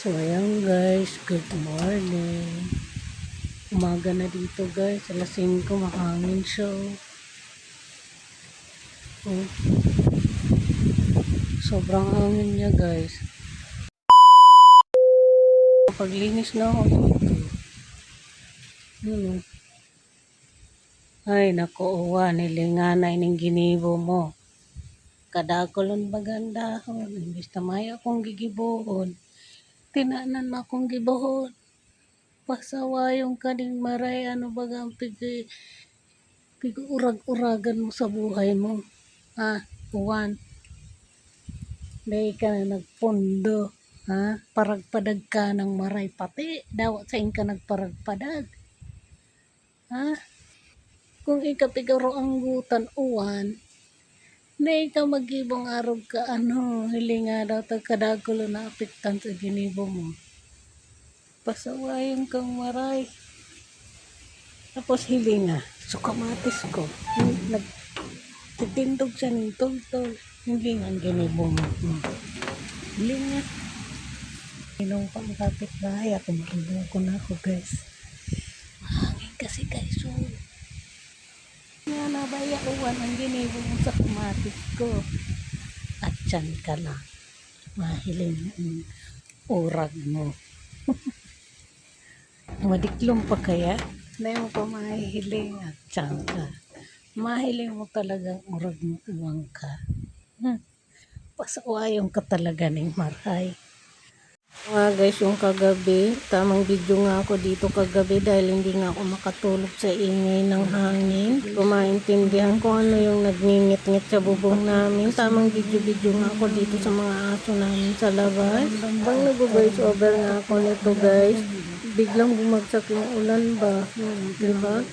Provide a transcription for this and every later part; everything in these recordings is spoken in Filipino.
So, ayan guys, good morning. Umaga na dito guys, alas 5, mahangin siya. Oh, sobrang hangin niya guys. Paglinis na ako dito. Ay, naku, uwa, nilinganay ng ginibo mo. Kadakolon bagandahon, imbis na may akong gigibuhon. Tinanan na akong gibuhon. Pasawa yung kaning maray, ano bagang pig-urag-uragan mo sa buhay mo. Uwan. Dahil ka na nagpundo. Paragpadag ka ng maray pati. Dawat sa ka nagparagpadag. Kung ikapigaro ang gutan uwan, dahil ka magibong arog ka hilinga daw tagkadagulo na apiktan sa ginibo mo. Pasawayan kang maray. Tapos hilinga. So kamatis ko. Nagtitindog siya ng tol-tol. Hilinga ang ginibo mo. Hilinga. Inong pa ang kapitbahay. Ako marunong ko na ako guys. Mahangin kasi guys. So, nga nabaya uwan ang ginibo mo sa kamatis ko. At dyan ka lang. Mahiling ang urag mo. Madiklong pa kaya? Hindi mo pa mahihiling at dyan ka. Mahiling mo talagang urag mo uwang ka. Pasawayong ka talaga ng maray. Guys, yung kagabi, tamang video nga ako dito kagabi dahil hindi nga ako makatulog sa ingay ng hangin. Kumaintindihan ko ano yung nagngingit-ngit sa bubong namin. Tamang video nga ako dito sa mga aso namin sa labas. Pag nag-voice over nga ako nito guys, biglang bumagsak yung ulan ba? Diba?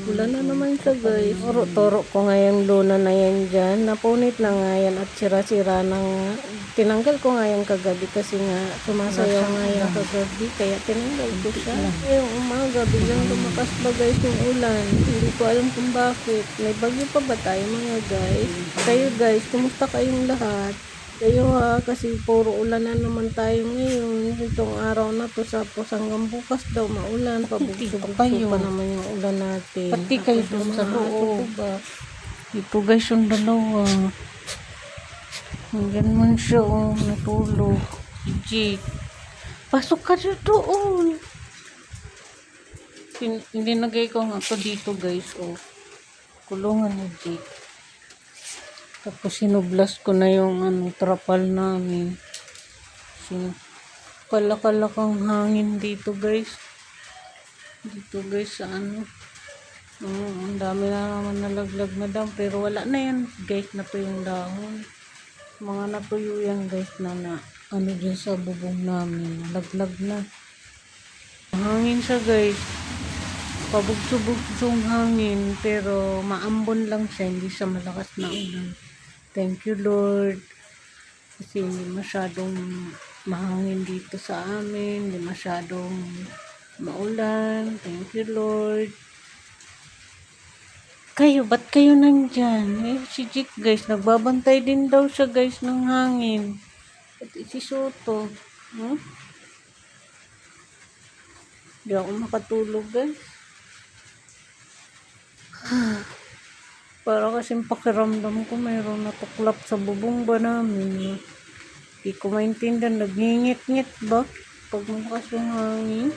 Ulan na naman siya guys. Toro ko nga yung luna na yan dyan. Napunit na nga yan at sira-sira na nga. Tinanggal ko nga yung kagabi kasi nga sumasayaw nga yung kagabi. Kaya tinanggal ko siya. Ngayong umaga, biglang lumakas ba guys yung ulan. Hindi ko alam kung bakit. May bagyo pa ba tayo mga guys? Kayo guys, kumusta kayong lahat? Kayo kasi puro ulan na naman tayo ngayon. Itong araw na to, tapos hanggang bukas daw maulan. Pabugso pa naman yung ulan natin. Pati kayo doon sa loob. Ito guys yung dalawa. Hanggang man siya natulog. Jake, pasok ka doon. Linagay ko nga ito dito guys. Kulungan ni Jake. Tapos sinublas ko na yung trapal namin. Kalakang hangin dito guys. Dito guys sa ang dami na naman nalaglag na dahon. Pero wala na yan guys, na to yung dahon. Mga natuyo yan guys na dyan sa bubong namin. Nalaglag na. Hangin siya guys. Pabugso-bugsong hangin. Pero maambon lang siya. Hindi siya malakas na ulan. Thank you Lord. Kasi hindi masyadong mahangin dito sa amin. Hindi masyadong maulan. Thank you Lord. Kayo, ba't kayo nandyan? Si Jake guys, nagbabantay din daw siya guys ng hangin. Pati si Soto. Hindi ako makatulog guys. Para kasing pakiramdam ko mayroon natuklap sa bubong ba namin. Hindi ko maintindihan. Nagngingit-ngit ba? Pag malakas yung hangin.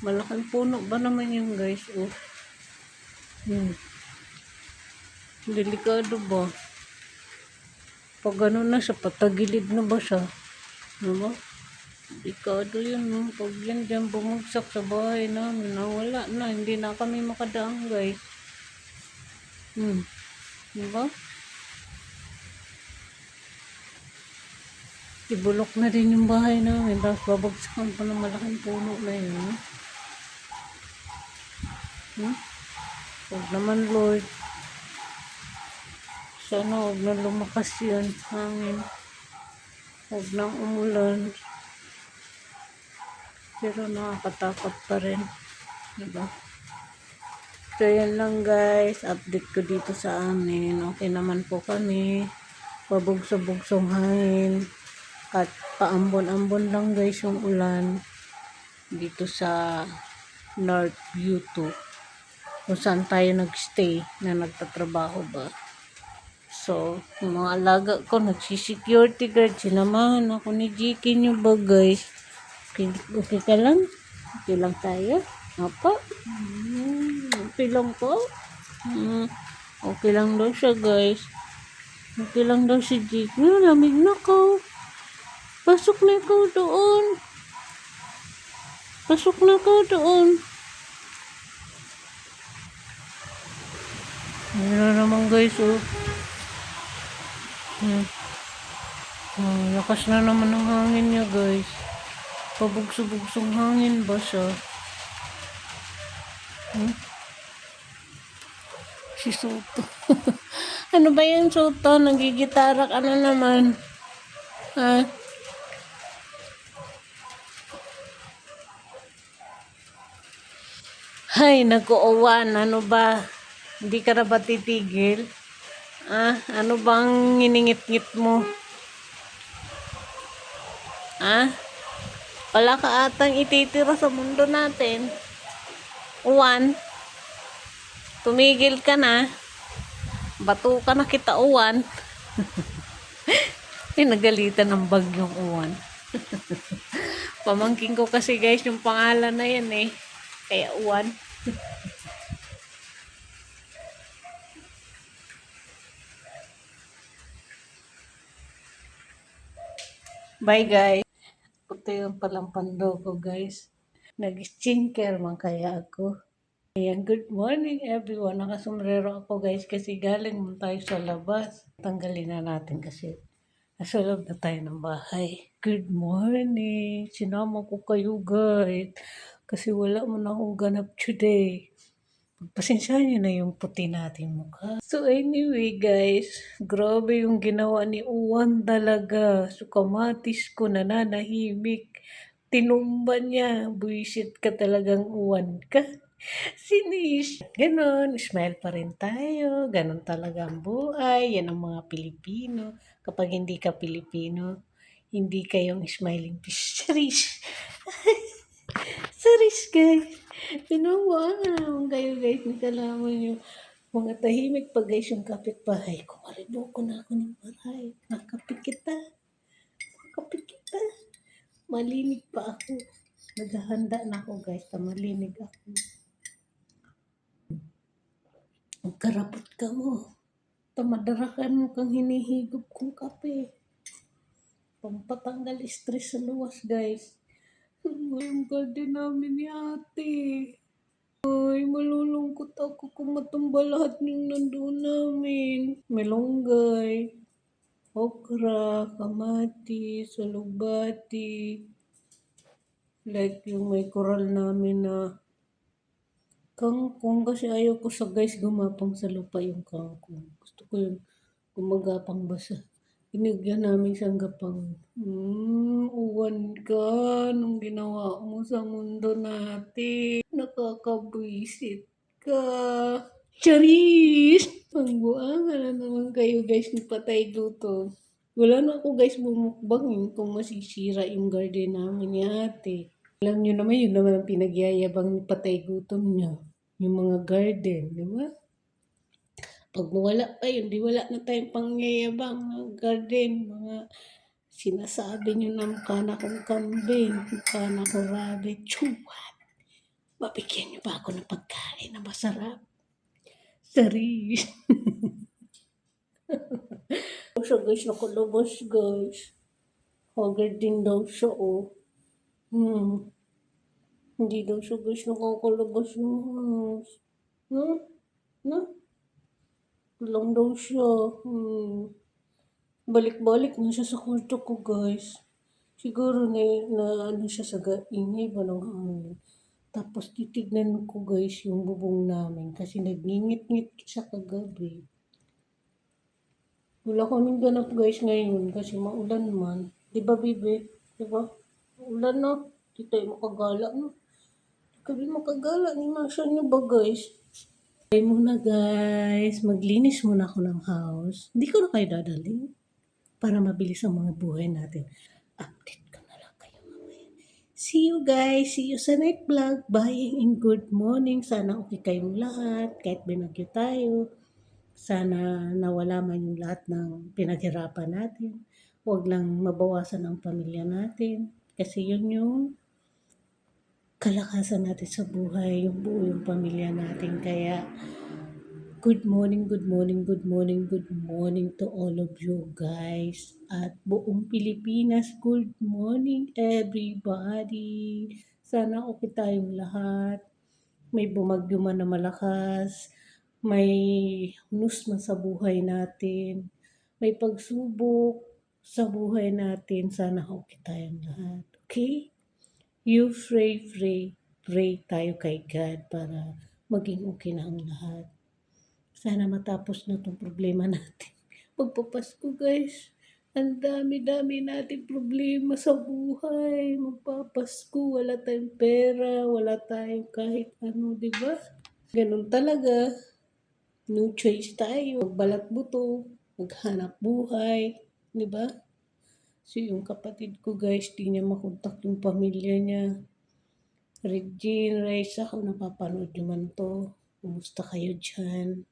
Malaking puno ba naman yung guys? Delikado ba? Pag gano'n na siya, patagilid na ba siya? Diba? Delikado yun. Pag yan dyan bumagsak sa bahay namin, wala na. Hindi na kami makadaan guys. Diba? Ibulok na rin yung bahay namin. Tapos babagsakan pa ng malaking puno na yun. Huwag naman Lord. Sana huwag na lumakas yan. Hangin. Huwag nang umulan. Pero nakakatakot pa rin. Diba? So yan lang guys. Update ko dito sa amin. Okay naman po kami. Pabugso-bugsong hangin. At paambon-ambon lang guys yung ulan dito sa North View 2 kung saan tayo nagstay na nagtatrabaho ba. So, yung mga alaga ko nagsisecurity guard, sinamahan ako ni Jiki nyo ba guys. Okay, okay ka lang? Okay lang tayo? Apa? Okay lang po? Okay lang daw siya guys. Okay lang daw si Jiki. Lamig na ko. Pasok na ikaw doon. Pasok na ikaw doon. Ano naman guys, oh. Lakas na naman ng hangin niya guys. Pabugso-bugsong hangin ba siya? Si Soto. Ano ba yan, Soto? Nagigitara ka na naman. Ha? Hay, nag-uwan. Ano ba? Hindi ka na ba titigil? Ano bang iningit-ngit mo? Wala ka atang ititira sa mundo natin. Uwan. Tumigil ka na. Bato ka na kita, uwan. Nagalitan ng bagyong uwan. Pamangking ko kasi guys yung pangalan na yan eh. Kaya uwan. Bye guys. Ito yung palang pando ko guys. Nag-skincare man kaya ako. Ayan, good morning everyone. Nakasombrero ako guys kasi galing mo tayo sa labas. Tanggalin na natin kasi nasa loob na tayo ng bahay. Good morning. Sinama ko kayo guys kasi wala mo na akong ganap today. Pasensyahan nyo na yung puti natin mukha. So anyway guys, grabe yung ginawa ni Uwan talaga. So kamatis ko nananahimik. Tinumba niya. Buisit ka talagang Uwan ka. Sinis. Ganon, smile pa rin tayo. Ganon talaga ang buhay. Yan ang mga Pilipino. Kapag hindi ka Pilipino, hindi kayong smiling fish. Saris guys. Pinawa naman kayo guys. Nagkalaman yung mga tahimik pa guys yung kapitbahay ko. Maribo ko na ako ng bahay. Nakapit kita. Nakapit kita. Malinig pa ako. Naghahanda na ako guys. Malinig ako. Magkarapot ka mo. Tamadarakan mo kang hinihigop kong kape. Pampatanggal stress sa luwas guys. Yung garden namin ni ate. Ay, malulungkot ako kung matumba lahat yung nandoon namin. Melonggay, okra, kamatis, salugbati. Like yung may koral namin na kangkong kasi ayaw ko sa guys gumapang sa lupa yung kangkong. Gusto ko yung gumagapang basa. Binigyan namin siyang gapang. Uwan ka nung ginawa mo sa mundo natin. Nakakabwisit ka. Charis! Ang buanga na naman kayo guys ni Patay Gutom. Wala na ako guys bumukbang kung masisira yung garden namin ni ate. Alam nyo naman yun naman ang pinagyayabang ni Patay Gutom niya. Yung mga garden, di ba? Pag wala pa yun, di wala na tayong pangyayabang mga garden, mga sinasabi nyo na mukha na akong kambing, mukha na akong rabbit, chuwat. Mabigyan nyo ba ako ng pagkain na masarap? Saris. So guys, nakalabas guys. Haggard din daw siya, oh. Hindi daw siya guys nakakalabas ng house. Na? Lang daw siya. Balik-balik na siya sa kwarto ko guys. Siguro na ano siya sa ingay ba ng hangin. Tapos titignan ko guys yung bubong namin kasi nagngingit-ngit siya kagabi. Wala kaming ganap guys ngayon kasi maulan man. Diba bibi? Diba? Maulan na. Di tayo makagala no. Kami makagala ni Masya niyo ba guys? Okay muna guys. Maglinis muna ako ng house. Hindi ko na kayo dadalhin. para mabilis ang mga buhay natin. Update ko na lang kayo mamaya. See you guys. See you sa next vlog. Bye and good morning. Sana okay kayong lahat. Kahit binagyo tayo. Sana nawala man yung lahat ng pinaghirapan natin. Huwag lang mabawasan ang pamilya natin. Kasi yun yung kalakasan natin sa buhay, yung buo yung pamilya natin. Kaya good morning, good morning, good morning, good morning to all of you guys. At buong Pilipinas, good morning everybody. Sana okay tayong lahat. May bumagyo man na malakas, may hunus man sa buhay natin, may pagsubok sa buhay natin. Sana okay tayong lahat. Okay? You pray tayo kay God para maging okay na ang lahat. Sana matapos na itong problema natin. Magpapasko guys. Ang dami-dami natin problema sa buhay. Magpapasko, wala tayong pera, wala tayong kahit ano, di ba? Ganun talaga. No choice tayo. Magbalat buto, maghanap buhay, di ba? So yung kapatid ko guys, di niya makontak yung pamilya niya. Regine Reyes, ako napapanood nyo man to. Kumusta kayo dyan?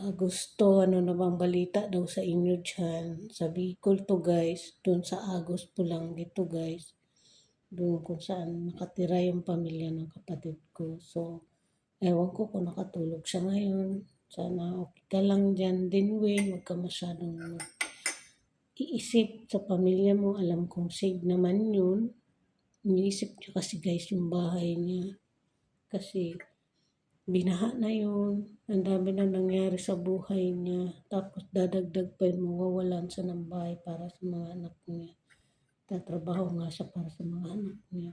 Agosto, ano na bang balita daw sa inyo dyan? Sa Bicol to guys, doon sa Agos po lang dito guys. Doon kung saan nakatira yung pamilya ng kapatid ko. So, ewan ko kung nakatulog siya ngayon. Sana okay ka lang dyan din, Wayne. Huwag ka masyadong iisip sa pamilya mo. Alam kong safe naman yun. Iniisip niya kasi guys yung bahay niya. Kasi binaha na yun. Ang dami na nangyari sa buhay niya. Tapos dadagdag pa yung mawawalan sa ng bahay para sa mga anak niya. Tatrabaho nga siya para sa mga anak niya.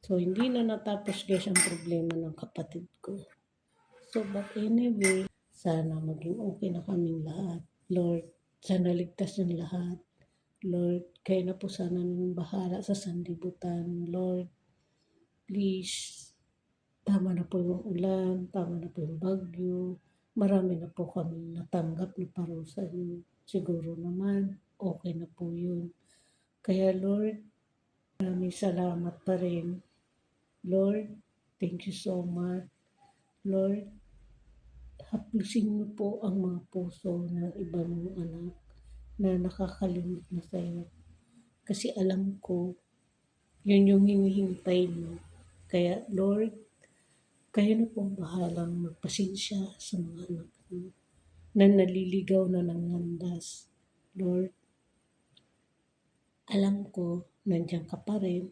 So, hindi na natapos guys ang problema ng kapatid ko. So, but anyway, sana maging okay na kaming lahat. Lord, sana ligtas yung lahat. Lord, kayo na po sana ng bahala sa sanlibutan. Lord, please, tama na po yung ulan, tama na po yung bagyo. Marami na po kami natanggap na parusa yun. Siguro naman, okay na po yun. Kaya Lord, maraming salamat pa rin. Lord, thank you so much. Lord, haplusin niyo po ang mga puso ng iba mong anak na nakakalimot na sa'yo. Kasi alam ko, yun yung hinihintay mo. Kaya Lord, kayo na pong bahalang magpasensya sa mga anak mo na naliligaw na ng landas. Lord, alam ko, nandiyan ka pa rin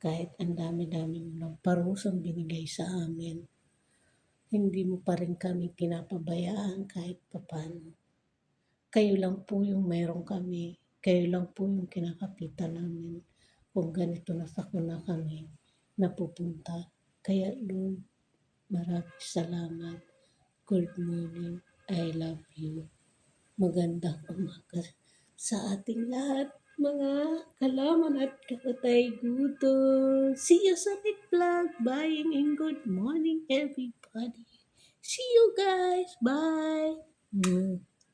kahit ang dami-dami mo ng parusang binigay sa amin. Hindi mo pa rin kami pinapabayaan kahit papano. Kayo lang po yung meron kami. Kayo lang po yung kinakapitan namin kung ganito na sakuna kami napupunta. Kaya Lord, maraming salamat. Good morning. I love you. Magandang umaga sa ating lahat, mga kalaman at kakatay gutom. See you sa next vlog. Bye and good morning, everybody. See you guys. Bye.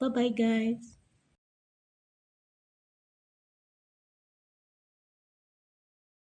Bye-bye, guys.